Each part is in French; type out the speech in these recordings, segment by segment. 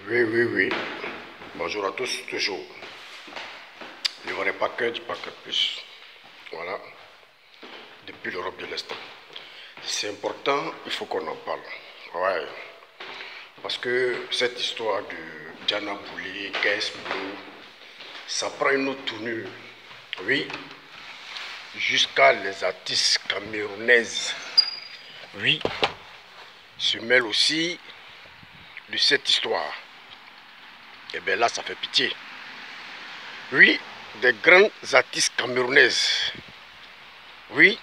Oui, oui, oui. Bonjour à tous, toujours. Le vrai paquet du paquet plus. Voilà. Depuis l'Europe de l'Est. C'est important, il faut qu'on en parle. Ouais. Parce que cette histoire de Diana Bouli, KS Blue, ça prend une autre tournure. Oui. Jusqu'à les artistes camerounaises. Oui. Se mêlent aussi de cette histoire. Et bien là, ça fait pitié. Oui, des grandes artistes camerounaises. Oui,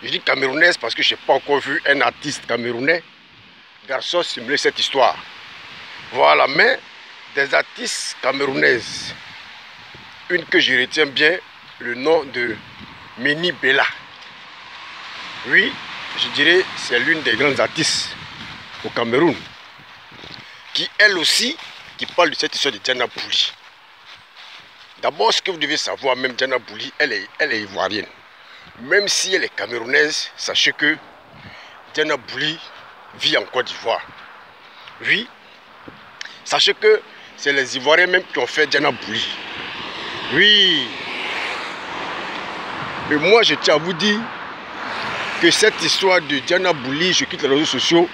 je dis camerounaise parce que je n'ai pas encore vu un artiste camerounais, garçon, simuler cette histoire. Voilà, mais des artistes camerounaises. Une que je retiens bien, le nom de Meni Bella. Oui, je dirais c'est l'une des grandes artistes au Cameroun. Qui elle aussi, qui parle de cette histoire de Diana Bouli. D'abord, ce que vous devez savoir, même Diana Bouli, elle est ivoirienne. Même si elle est camerounaise, sachez que Diana Bouli vit en Côte d'Ivoire. Oui, sachez que c'est les Ivoiriens même qui ont fait Diana Bouli. Oui. Et moi, je tiens à vous dire que cette histoire de Diana Bouli, je quitte les réseaux sociaux,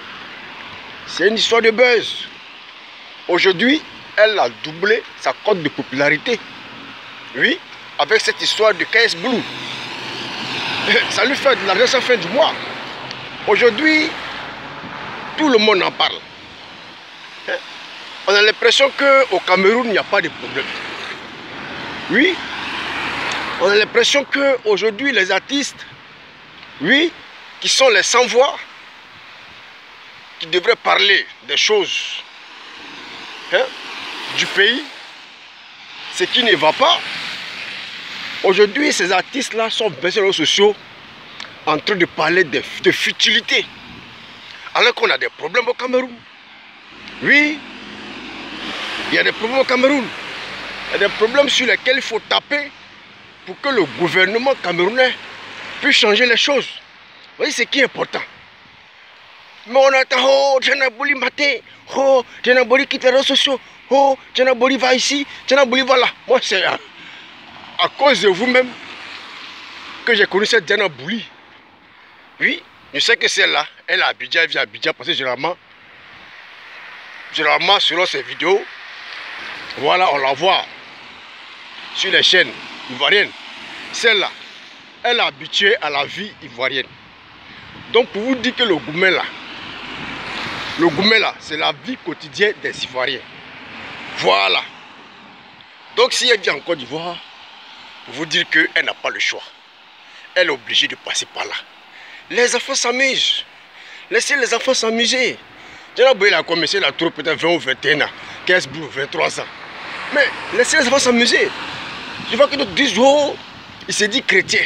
c'est une histoire de buzz. Aujourd'hui, elle a doublé sa cote de popularité. Oui, avec cette histoire de KS Blue. Ça lui fait de l'argent à la fin du mois. Aujourd'hui, tout le monde en parle. On a l'impression qu'au Cameroun, il n'y a pas de problème. Oui, on a l'impression qu'aujourd'hui, les artistes, oui, qui sont les sans-voix, qui devraient parler des choses du pays, ce qui ne va pas. Aujourd'hui, ces artistes-là sont sur les réseaux sociaux en train de parler de futilité. Alors qu'on a des problèmes au Cameroun. Oui, il y a des problèmes au Cameroun. Il y a des problèmes sur lesquels il faut taper pour que le gouvernement camerounais puisse changer les choses. Vous voyez, c'est qui est important. Mais on attend, oh, Diana Bouli maté, oh, Diana Bouli quitte les réseaux sociaux, oh, Diana Bouli va ici, Diana Bouli va là. Moi, c'est à cause de vous-même que j'ai connu cette Diana Bouli. Oui, je sais que celle-là, elle est à Abidjan, elle vit à Abidjan parce que généralement, selon ses vidéos, voilà, on la voit sur les chaînes ivoiriennes. Celle-là, elle est habituée à la vie ivoirienne. Donc pour vous dire que le gourmet là, c'est la vie quotidienne des Ivoiriens. Voilà. Donc si elle vient en Côte d'Ivoire, pour vous dire qu'elle n'a pas le choix. Elle est obligée de passer par là. Les enfants s'amusent. Laissez les enfants s'amuser. Diana Bouli a commencé la troupe peut-être 20 ou 21 ans. 15 ou 23 ans. Mais laissez les enfants s'amuser. Je vois que d'autres disent, oh, il s'est dit chrétien.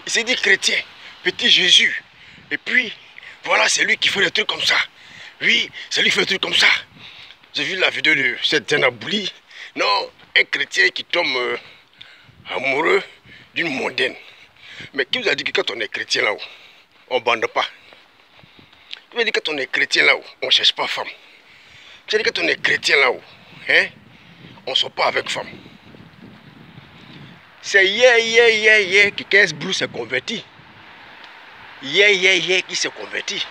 Il s'est dit chrétien. Petit Jésus. Et puis, voilà, c'est lui qui fait des trucs comme ça. Oui, c'est lui qui fait des trucs comme ça. J'ai vu la vidéo de cette Diana Bouli. Non, un chrétien qui tombe amoureux d'une mondaine. Mais qui vous a dit que quand on est chrétien là-haut, on ne bande pas? Qui vous a dit que quand on est chrétien là-haut, on ne cherche pas femme? Qui vous a dit que quand on est chrétien là-haut, on ne sort pas avec femme? C'est hier que KS Blue s'est converti. Hier qui s'est converti.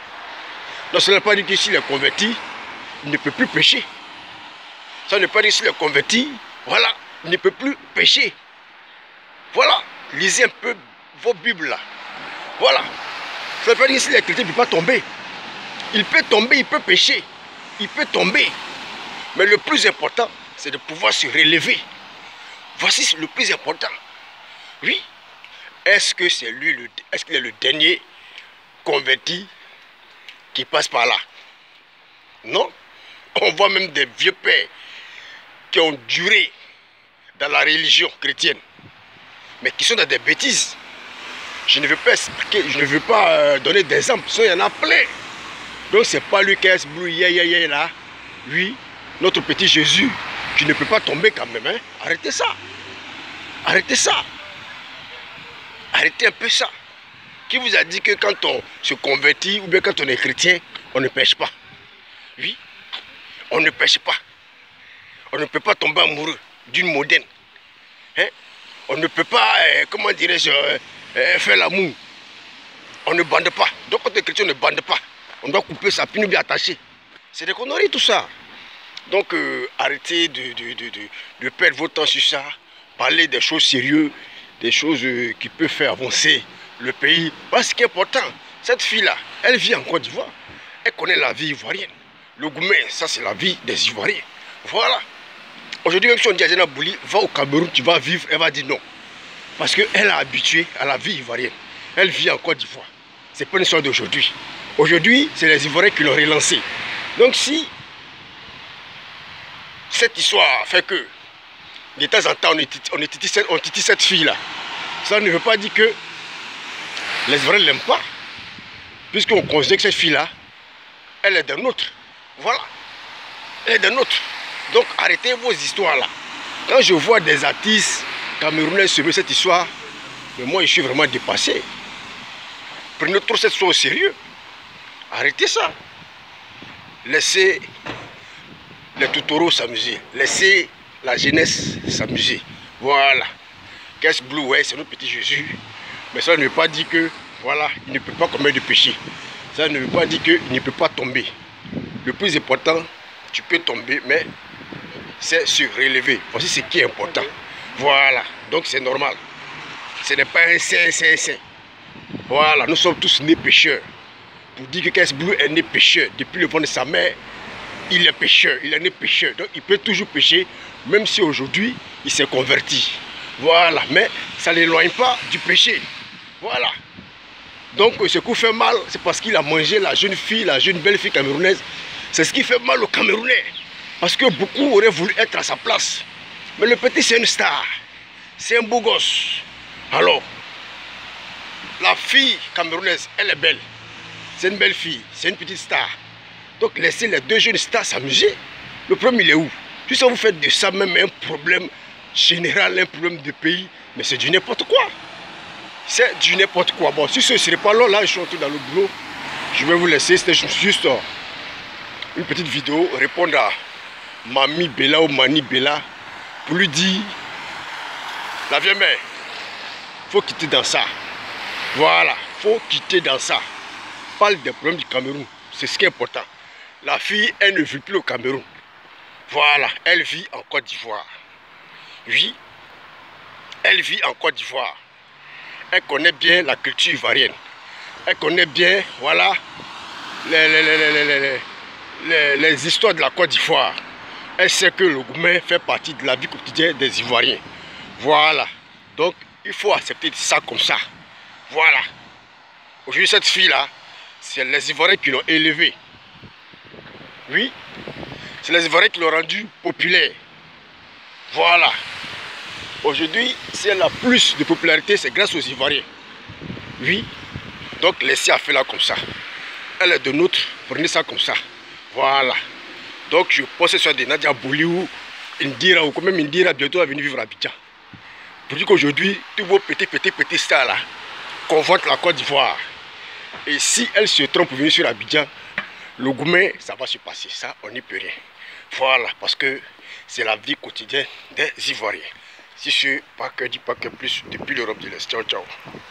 Donc ça ne veut pas dire que s'il est converti, il ne peut plus pécher. Ça ne veut pas dire que s'il est converti, voilà, il ne peut plus pécher. Voilà, lisez un peu vos Bibles là. Voilà. Ça ne veut pas dire que s'il est chrétien, il ne peut pas tomber. Il peut tomber, il peut pécher. Il peut tomber. Mais le plus important, c'est de pouvoir se relever. Voici le plus important. Oui. Est-ce que c'est lui, est-ce qu'il est le dernier converti qui passe par là? Non. On voit même des vieux pères qui ont duré dans la religion chrétienne, mais qui sont dans des bêtises. Je ne veux pas expliquer, je ne veux pas donner d'exemple, il y en a plein. Donc c'est pas lui qui est bleu, là. Oui, notre petit Jésus, qui ne peut pas tomber quand même. Hein? Arrêtez ça. Arrêtez ça. Arrêtez un peu ça. Qui vous a dit que quand on se convertit ou bien quand on est chrétien, on ne pêche pas? Oui, on ne pêche pas. On ne peut pas tomber amoureux d'une moderne. Hein? On ne peut pas, comment dirais-je, faire l'amour. On ne bande pas. Donc quand les chrétiens ne bandent pas, on doit couper sa pine bien attachée. C'est des conneries tout ça. Donc arrêtez de perdre votre temps sur ça. Parlez des choses sérieuses, des choses qui peuvent faire avancer le pays. Parce qu'il est important, cette fille-là, elle vit en Côte d'Ivoire. Elle connaît la vie ivoirienne. Le Goumé, ça c'est la vie des Ivoiriens. Voilà. Aujourd'hui, même si on dit à Zena Bouli, va au Cameroun, tu vas vivre, elle va dire non. Parce qu'elle est habituée à la vie ivoirienne. Elle vit en Côte d'Ivoire. Ce n'est pas une histoire d'aujourd'hui. Aujourd'hui, c'est les Ivoiriens qui l'ont relancé. Donc si cette histoire fait que de temps en temps on titille cette fille-là, ça ne veut pas dire que les Ivoiriens ne l'aiment pas. Puisqu'on considère que cette fille-là, elle est d'un autre. Voilà. Elle est d'un autre. Donc arrêtez vos histoires-là. Quand je vois des artistes camerounais subir cette histoire, mais moi je suis vraiment dépassé. Prenez trop cette histoire au sérieux. Arrêtez ça. Laissez les toutouros s'amuser. Laissez la jeunesse s'amuser. Voilà. Qu'est-ce Blue, ouais, c'est notre petit Jésus. Mais ça ne veut pas dire que, voilà, il ne peut pas commettre de péché. Ça ne veut pas dire qu'il ne peut pas tomber. Le plus important, tu peux tomber, mais c'est se relever. Voici ce qui est important. Voilà. Donc c'est normal. Ce n'est pas un saint. Voilà. Nous sommes tous nés pécheurs. Pour dire que Qu'est-ce Blue est né pécheur. Depuis le ventre de sa mère, il est pécheur. Il est né pécheur. Donc il peut toujours pécher, même si aujourd'hui, il s'est converti. Voilà. Mais ça ne l'éloigne pas du péché. Voilà. Donc ce qui fait mal, c'est parce qu'il a mangé la jeune fille, la jeune belle fille camerounaise. C'est ce qui fait mal aux Camerounais. Parce que beaucoup auraient voulu être à sa place. Mais le petit, c'est une star. C'est un beau gosse. Alors, la fille camerounaise, elle est belle. C'est une belle fille. C'est une petite star. Donc, laissez les deux jeunes stars s'amuser. Le problème, il est où? Tout ça, vous faites de ça même un problème général, un problème de pays. Mais c'est du n'importe quoi. C'est du n'importe quoi. Bon, si ce ne serait pas là, je suis entré dans le boulot. Je vais vous laisser. C'était juste une petite vidéo. Répondre à Mamie Bella ou Mani Bella pour lui dire: la vieille mère, faut quitter dans ça. Voilà, faut quitter dans ça. Parle des problèmes du Cameroun. C'est ce qui est important. La fille, elle ne vit plus au Cameroun. Voilà, elle vit en Côte d'Ivoire. Oui, elle vit en Côte d'Ivoire. Elle connaît bien la culture ivoirienne. Elle connaît bien, voilà, les histoires de la Côte d'Ivoire. Elle sait que le Goumé fait partie de la vie quotidienne des Ivoiriens. Voilà. Donc, il faut accepter ça comme ça. Voilà. Aujourd'hui, cette fille-là, c'est les Ivoiriens qui l'ont élevée. Oui. C'est les Ivoiriens qui l'ont rendue populaire. Voilà. Aujourd'hui, si elle a plus de popularité, c'est grâce aux Ivoiriens. Oui. Donc, laissez-la faire là comme ça. Elle est de nôtre, prenez ça comme ça. Voilà. Donc, je pense que ce soit de Nadia Bouli ou Indira, ou même Indira bientôt va venir vivre à Abidjan. Pour dire qu'aujourd'hui, tous vos petits stars là convoitent la Côte d'Ivoire. Et si elle se trompe pour venir sur Abidjan, le Goumé, ça va se passer. Ça, on n'y peut rien. Voilà, parce que c'est la vie quotidienne des Ivoiriens. Si ce n'est pas que plus depuis l'Europe de l'Est. Ciao, ciao.